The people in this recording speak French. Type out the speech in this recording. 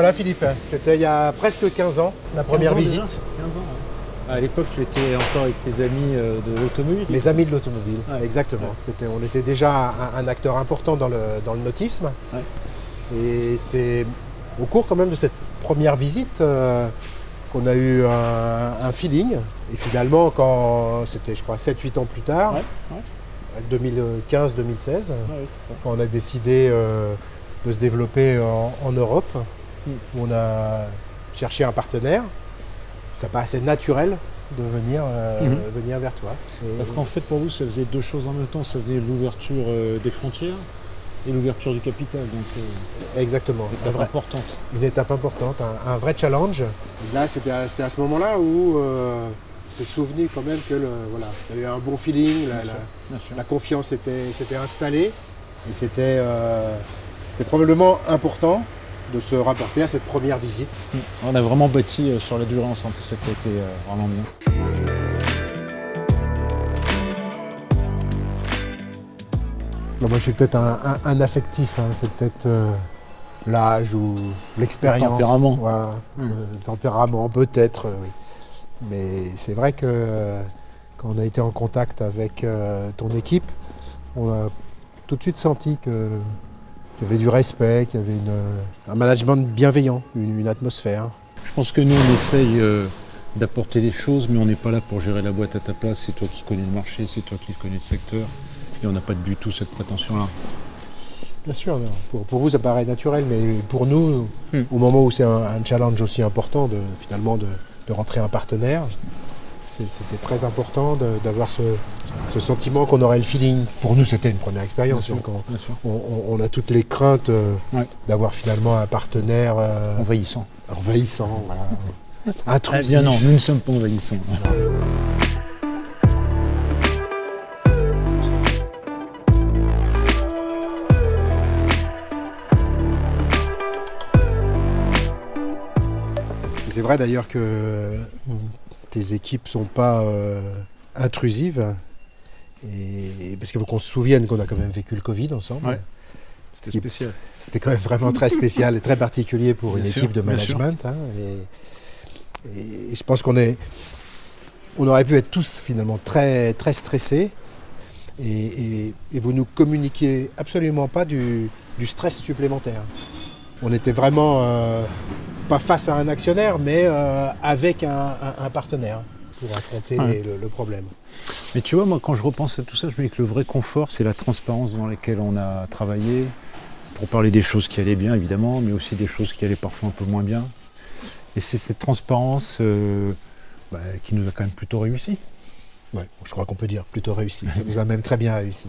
Voilà Philippe, c'était il y a presque 15 ans, la première 15 ans visite. déjà 15 ans, ouais. À l'époque, tu étais encore avec tes amis de l'automobile. Les amis de l'automobile, Ouais. exactement. Ouais. On était déjà un acteur important dans le nautisme. Ouais. Et c'est au cours quand même de cette première visite qu'on a eu un feeling. Et finalement, quand c'était je crois 7-8 ans plus tard, Ouais, 2015-2016, c'est ça. quand on a décidé de se développer en Europe, où on a cherché un partenaire, ça paraissait naturel de venir vers toi. Et Parce qu'en fait, pour vous, ça faisait deux choses en même temps. Ça faisait l'ouverture des frontières et l'ouverture du capital. Donc, exactement. étape importante. Une étape importante, un vrai challenge. Et là, c'est à ce moment-là où on s'est souvenu quand même que il y a eu un bon feeling, Bien sûr. la confiance s'était installée. Et c'était probablement important de se rapporter à cette première visite. On a vraiment bâti sur la durée ensemble. C'est ça qui a été vraiment bien. Bon, moi, je suis peut-être un affectif, hein. C'est peut-être l'âge ou l'expérience. Le tempérament. Voilà. Le tempérament, peut-être, oui. Mais c'est vrai que quand on a été en contact avec ton équipe, on a tout de suite senti qu'il y avait du respect, qu'il y avait un management bienveillant, une atmosphère. Je pense que nous, on essaye d'apporter des choses, mais on n'est pas là pour gérer la boîte à ta place. C'est toi qui connais le marché, c'est toi qui connais le secteur. Et on n'a pas du tout cette prétention-là. Bien sûr, pour vous ça paraît naturel, mais pour nous, au moment où c'est un challenge aussi important finalement de rentrer un partenaire, c'était très important d'avoir ce sentiment qu'on aurait le feeling. Pour nous, c'était une première expérience. Bien sûr, Donc bien sûr. on a toutes les craintes d'avoir finalement un partenaire Envahissant. voilà. Intrusif. Eh bien non, nous ne sommes pas envahissants. C'est vrai d'ailleurs que tes équipes ne sont pas intrusives. Et parce qu'il faut qu'on se souvienne qu'on a quand même vécu le Covid ensemble. Ouais. C'était spécial. C'était quand même vraiment très spécial et très particulier pour une équipe de management. Hein, et je pense on aurait pu être tous finalement très, très stressés. Et vous nous communiquiez absolument pas du stress supplémentaire. On était vraiment pas face à un actionnaire, mais avec un partenaire pour affronter le problème. Mais tu vois, moi, quand je repense à tout ça, je me dis que le vrai confort, c'est la transparence dans laquelle on a travaillé, pour parler des choses qui allaient bien, évidemment, mais aussi des choses qui allaient parfois un peu moins bien. Et c'est cette transparence qui nous a quand même plutôt réussi. Ouais, je crois qu'on peut dire plutôt réussi. Ça nous a même très bien réussi.